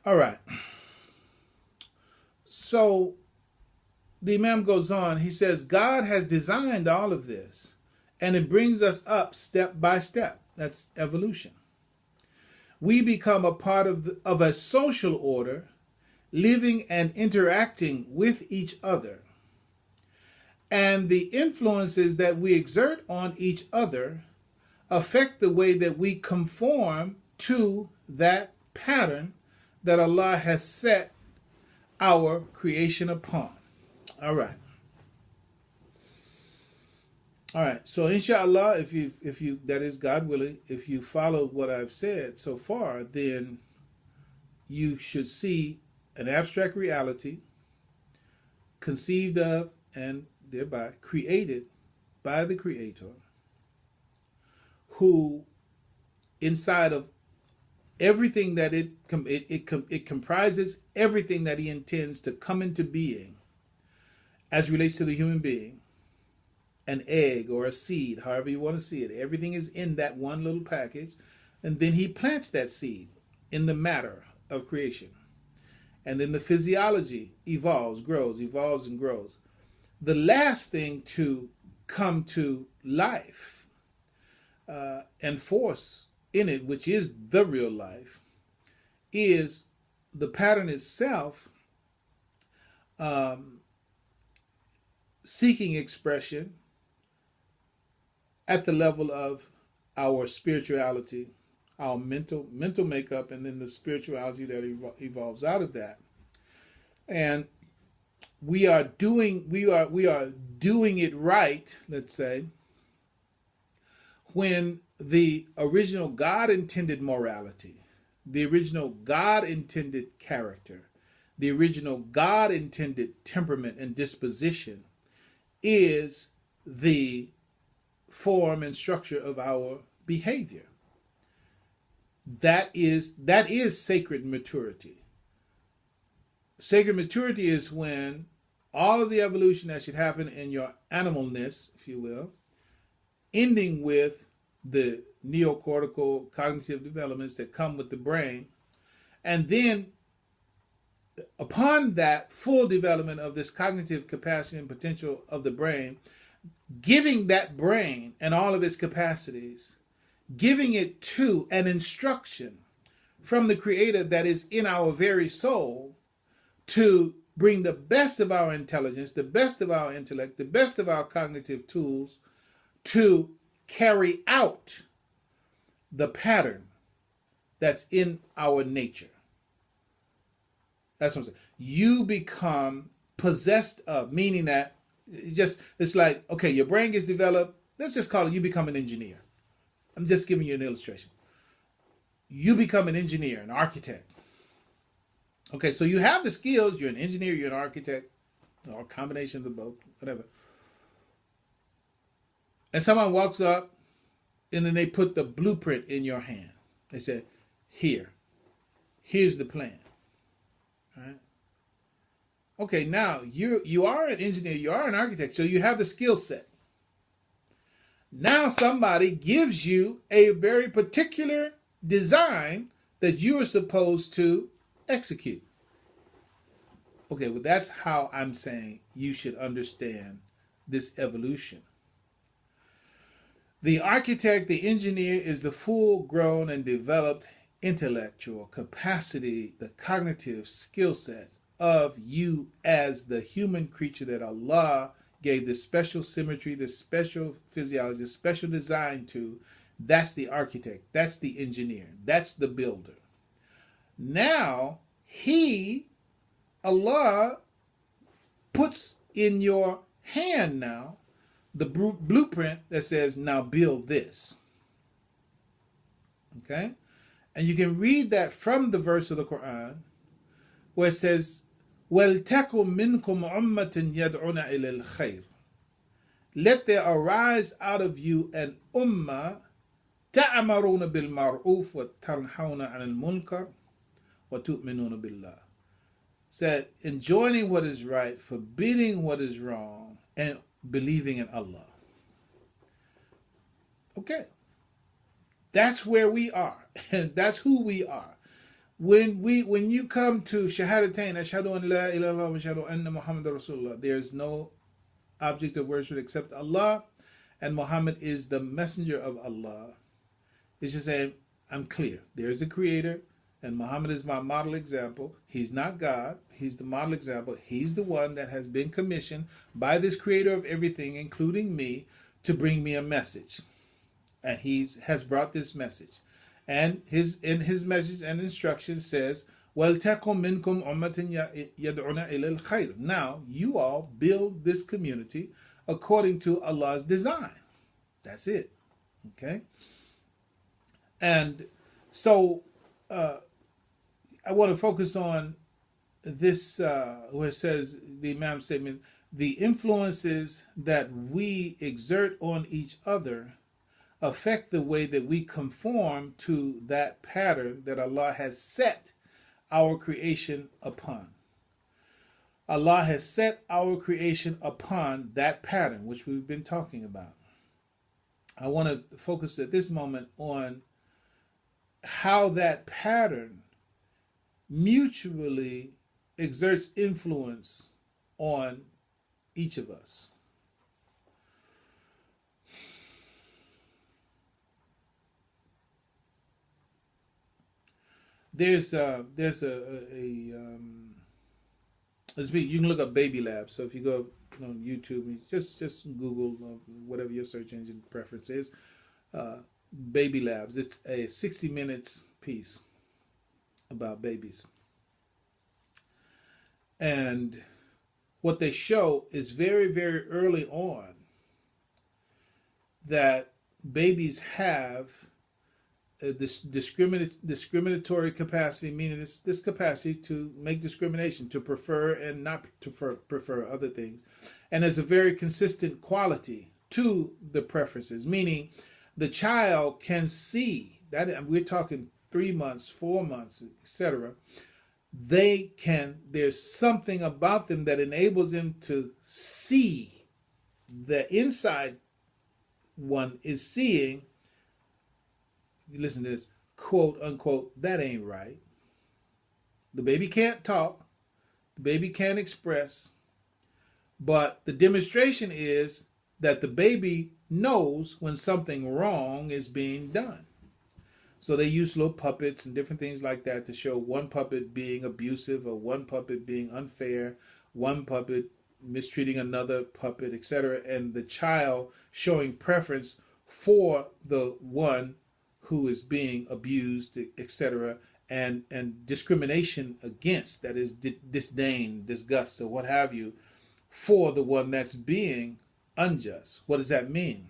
All right. So the Imam goes on. He says, God has designed all of this, and it brings us up step by step. That's evolution. We become a part of a social order, living and interacting with each other. And the influences that we exert on each other affect the way that we conform to that pattern that Allah has set our creation upon. All right. All right. So inshallah, if you that is God willing, if you follow what I've said so far, then you should see an abstract reality conceived of and thereby created by the Creator, who inside of everything that it comprises everything that he intends to come into being as relates to the human being, an egg or a seed, however you want to see it. Everything is in that one little package, and then he plants that seed in the matter of creation. And then the physiology evolves, grows, evolves, and grows. The last thing to come to life and force in it, which is the real life, is the pattern itself seeking expression at the level of our spirituality, our mental makeup, and then the spirituality that evolves out of that. And we are doing it right, let's say, when the original God intended morality, the original God intended character, the original God intended temperament and disposition is the form and structure of our behavior. That is sacred maturity. Sacred maturity is when all of the evolution that should happen in your animalness, if you will, ending with the neocortical cognitive developments that come with the brain, and then upon that full development of this cognitive capacity and potential of the brain, giving that brain and all of its capacities, giving it to an instruction from the Creator that is in our very soul to bring the best of our intelligence, the best of our intellect, the best of our cognitive tools to carry out the pattern that's in our nature. That's what I'm saying. You become possessed of, meaning that it's like, okay, your brain gets developed. Let's just call it you become an engineer. I'm just giving you an illustration. You become an engineer, an architect. Okay, so you have the skills. You're an engineer, you're an architect, or a combination of the both, whatever. And someone walks up, and then they put the blueprint in your hand. They say, here's the plan. All right? Okay, now you are an engineer, you are an architect, so you have the skill set. Now somebody gives you a very particular design that you are supposed to execute. Okay, well, that's how I'm saying you should understand this evolution. The architect, the engineer, is the full-grown and developed intellectual capacity, the cognitive skill set of you as the human creature that Allah gave this special symmetry, this special physiology, this special design to. That's the architect, that's the engineer, that's the builder. Now, Allah, puts in your hand now the blueprint that says, now build this. Okay? And you can read that from the verse of the Quran where it says, وَلْتَكُمْ مِنْكُمْ أُمَّةٍ يَدْعُونَ إِلَى الْخَيْرِ. Let there arise out of you an ummah تَعْمَرُونَ بِالْمَعْرُوفِ وَتَنْحَوْنَ عَنِ الْمُنْكَرِ وَتُؤْمِنُونَ بِاللَّهِ. Said, enjoining what is right, forbidding what is wrong, and believing in Allah. Okay. That's where we are. And that's who we are. When you come to Shahadatain, Ashhadu an la ilaha illallah wa ashhadu anna Muhammad Rasulullah, there's no object of worship except Allah, and Muhammad is the messenger of Allah. It's just saying, I'm clear. There's a creator, and Muhammad is my model example. He's not God. He's the model example. He's the one that has been commissioned by this creator of everything, including me, to bring me a message. And he has brought this message. And in his message and instruction says, وَلْتَكُمْ مِنْكُمْ أُمَّةٍ يَدْعُونَ إِلَى الْخَيْرِ. Now, you all build this community according to Allah's design. That's it. Okay? And so I want to focus on this, where it says, the Imam's statement, the influences that we exert on each other affect the way that we conform to that pattern that Allah has set our creation upon. Allah has set our creation upon that pattern, which we've been talking about. I want to focus at this moment on how that pattern mutually exerts influence on each of us. There's you can look up baby labs. So if you go on YouTube, just Google whatever your search engine preference is, baby labs. It's a 60 minutes piece about babies, and what they show is very, very early on that babies have this discriminatory capacity, meaning this capacity to make discrimination, to prefer and not to prefer other things. And there's a very consistent quality to the preferences, meaning the child can see that, we're talking 3 months, 4 months, etc. There's something about them that enables them to see the inside one is seeing. Listen to this, quote unquote, that ain't right. The baby can't talk, the baby can't express, but the demonstration is that the baby knows when something wrong is being done. So they use little puppets and different things like that to show one puppet being abusive or one puppet being unfair, one puppet mistreating another puppet, etc. And the child showing preference for the one who is being abused, etc., and discrimination against, that is disdain, disgust, or what have you, for the one that's being unjust. What does that mean?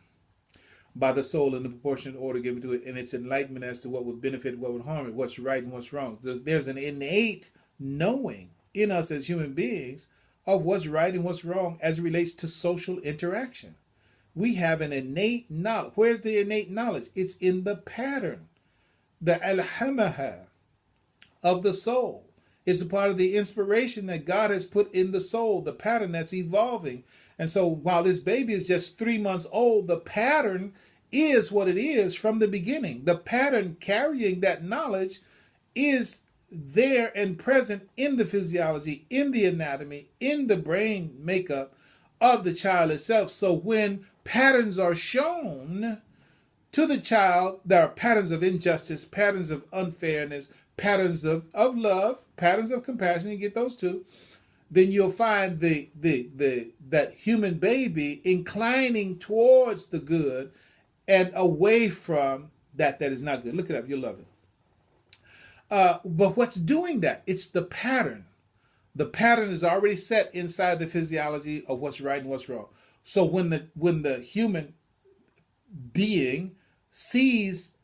By the soul in the proportionate order given to it, and its enlightenment as to what would benefit, what would harm it, what's right and what's wrong. There's an innate knowing in us as human beings of what's right and what's wrong as it relates to social interaction. We have an innate knowledge. Where's the innate knowledge? It's in the pattern, the alhamaha of the soul. It's a part of the inspiration that God has put in the soul, the pattern that's evolving. And so while this baby is just 3 months old, the pattern is what it is from the beginning. The pattern carrying that knowledge is there and present in the physiology, in the anatomy, in the brain makeup of the child itself. So when patterns are shown to the child, there are patterns of injustice, patterns of unfairness, patterns of love, patterns of compassion, you get those two, then you'll find that human baby inclining towards the good and away from that is not good. Look it up, you'll love it. But what's doing that? It's the pattern. The pattern is already set inside the physiology of what's right and what's wrong. So when the human being sees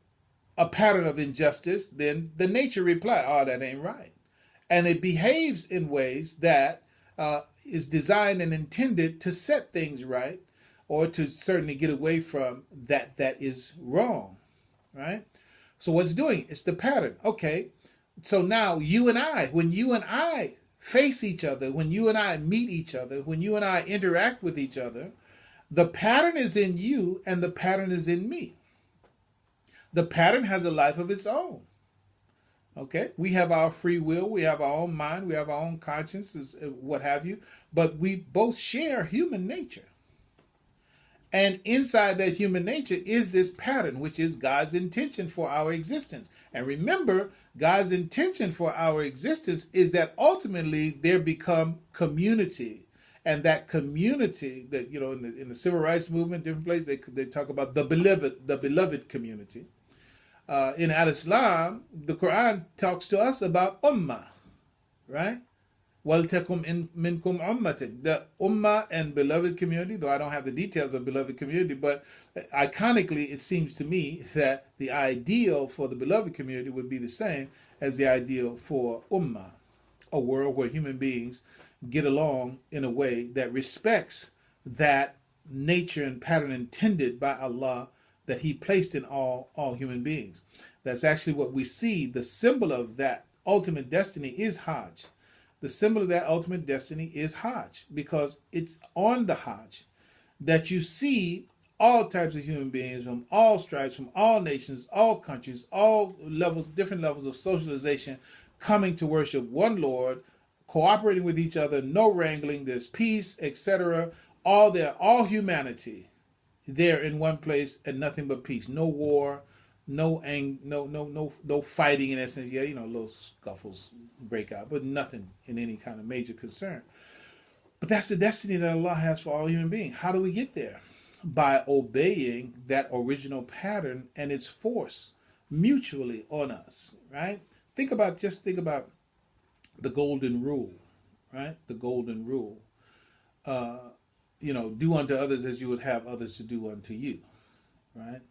a pattern of injustice, then the nature reply, oh, that ain't right. And it behaves in ways that is designed and intended to set things right, or to certainly get away from that is wrong, right? So what's doing? It's the pattern. Okay, so now you and I, when you and I face each other, when you and I meet each other, when you and I interact with each other, the pattern is in you and the pattern is in me. The pattern has a life of its own. Okay, we have our free will, we have our own mind, we have our own conscience, what have you, but we both share human nature. And inside that human nature is this pattern, which is God's intention for our existence. And remember, God's intention for our existence is that ultimately there become community. And that community that, in the civil rights movement, different places, they talk about the beloved community. In Al-Islam, the Quran talks to us about ummah, right? وَلْتَكُمْ مِنْكُمْ أُمَّةٍ. The ummah and beloved community, though I don't have the details of beloved community, but iconically it seems to me that the ideal for the beloved community would be the same as the ideal for ummah, a world where human beings get along in a way that respects that nature and pattern intended by Allah that He placed in all human beings. That's actually what we see. The symbol of that ultimate destiny is Hajj. The symbol of that ultimate destiny is Hajj, because it's on the Hajj that you see all types of human beings from all stripes, from all nations, all countries, all levels, different levels of socialization, coming to worship one Lord, cooperating with each other, no wrangling, there's peace, etc. All humanity there in one place, and nothing but peace. No war, no fighting in essence. Yeah, little scuffles break out, but nothing in any kind of major concern. But that's the destiny that Allah has for all human beings. How do we get there? By obeying that original pattern and its force mutually on us, right? Think about the golden rule, right? The golden rule. Do unto others as you would have others to do unto you, right?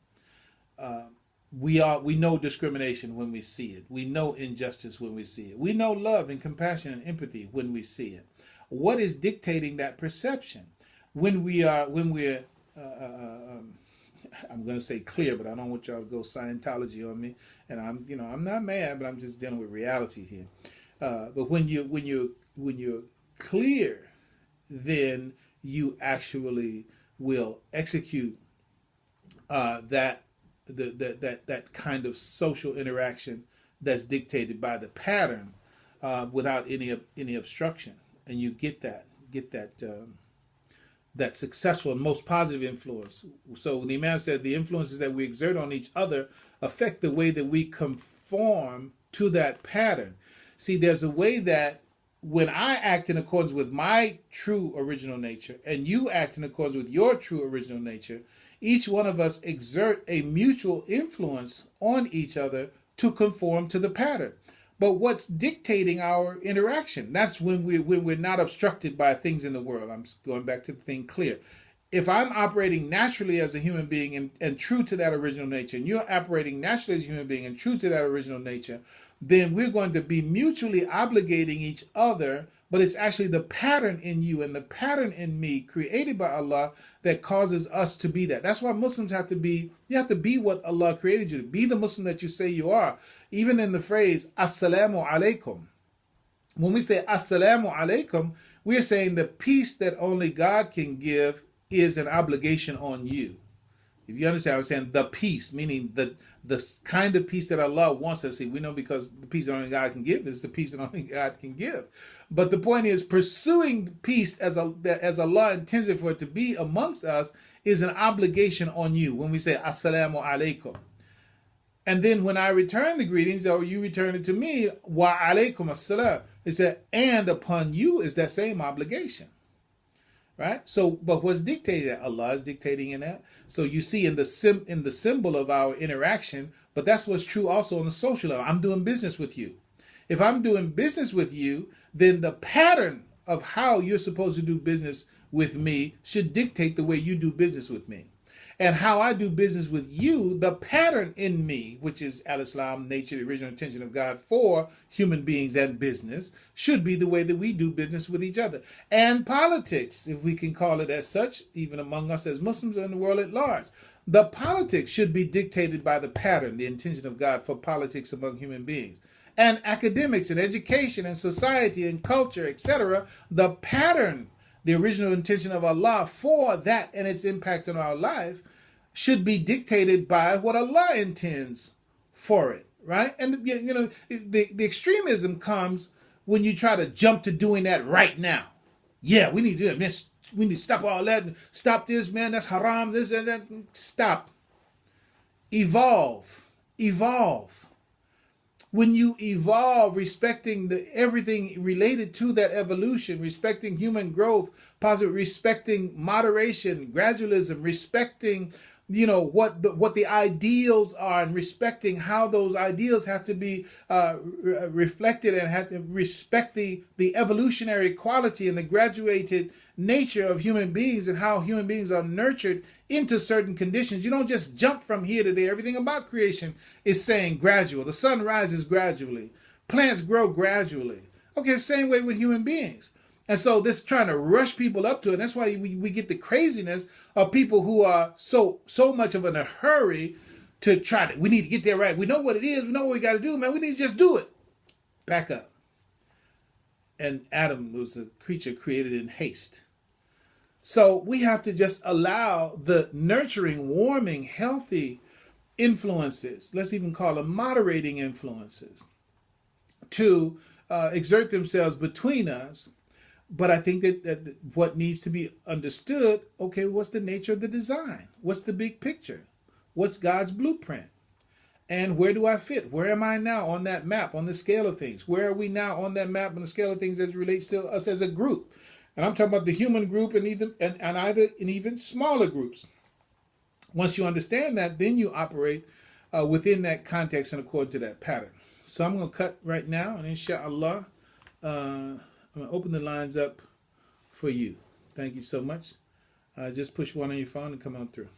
We know discrimination when we see it. We know injustice when we see it. We know love and compassion and empathy when we see it. What is dictating that perception? When we're I'm going to say clear, but I don't want y'all to go Scientology on me. And I'm not mad, but I'm just dealing with reality here. But when you're clear, then you actually will execute that kind of social interaction that's dictated by the pattern without any obstruction, and you get that successful and most positive influence. So the Imam said the influences that we exert on each other affect the way that we conform to that pattern. See, there's a way that when I act in accordance with my true original nature and you act in accordance with your true original nature, each one of us exert a mutual influence on each other to conform to the pattern. But what's dictating our interaction? That's when we're not obstructed by things in the world. I'm going back to the thing clear. If I'm operating naturally as a human being and true to that original nature, and you're operating naturally as a human being and true to that original nature, then we're going to be mutually obligating each other, but it's actually the pattern in you and the pattern in me created by Allah that causes us to be that. That's why Muslims have to be what Allah created you to be, the Muslim that you say you are. Even in the phrase, Assalamu alaikum. When we say Assalamu alaikum, we're saying the peace that only God can give is an obligation on you. If you understand, I'm saying the peace, meaning the kind of peace that Allah wants us to see. We know because the peace that only God can give is the peace that only God can give. But the point is, pursuing peace as Allah intends it for it to be amongst us is an obligation on you. When we say Assalamu alaikum. And then when I return the greetings, or you return it to me, wa alaikum assalam. It said, and upon you is that same obligation. Right? So, but what's dictated? Allah is dictating in that. So you see in the symbol of our interaction, but that's what's true also on the social level. I'm doing business with you. If I'm doing business with you, then the pattern of how you're supposed to do business with me should dictate the way you do business with me. And how I do business with you, the pattern in me, which is al-Islam, nature, the original intention of God for human beings and business, should be the way that we do business with each other. And politics, if we can call it as such, even among us as Muslims and the world at large. The politics should be dictated by the pattern, the intention of God for politics among human beings. And academics and education and society and culture, etc., the pattern, the original intention of Allah for that and its impact on our life should be dictated by what Allah intends for it. right? And the extremism comes when you try to jump to doing that right now. Yeah, we need to do it. We need to stop all that. Stop this, man. That's haram. This and that. Stop. Evolve. Evolve. When you evolve, respecting everything related to that evolution, respecting human growth, positive, respecting moderation, gradualism, respecting what the ideals are, and respecting how those ideals have to be reflected, and have to respect the evolutionary quality and the graduated nature of human beings, and how human beings are nurtured into certain conditions. You don't just jump from here to there. Everything about creation is saying gradual. The sun rises gradually. Plants grow gradually. Okay, same way with human beings. And so this trying to rush people up to it. That's why we get the craziness of people who are so much of in a hurry to try to, we need to get there right. We know what it is. We know what we got to do, man. We need to just do it. Back up. And Adam was a creature created in haste. So we have to just allow the nurturing, warming, healthy influences, let's even call them moderating influences, to exert themselves between us. But I think that what needs to be understood, okay, what's the nature of the design? What's the big picture? What's God's blueprint? And where do I fit? Where am I now on that map, on the scale of things? Where are we now on that map, on the scale of things as it relates to us as a group? And I'm talking about the human group and even smaller groups. Once you understand that, then you operate within that context and according to that pattern. So I'm going to cut right now, and inshallah, I'm going to open the lines up for you. Thank you so much. Just push one on your phone and come on through.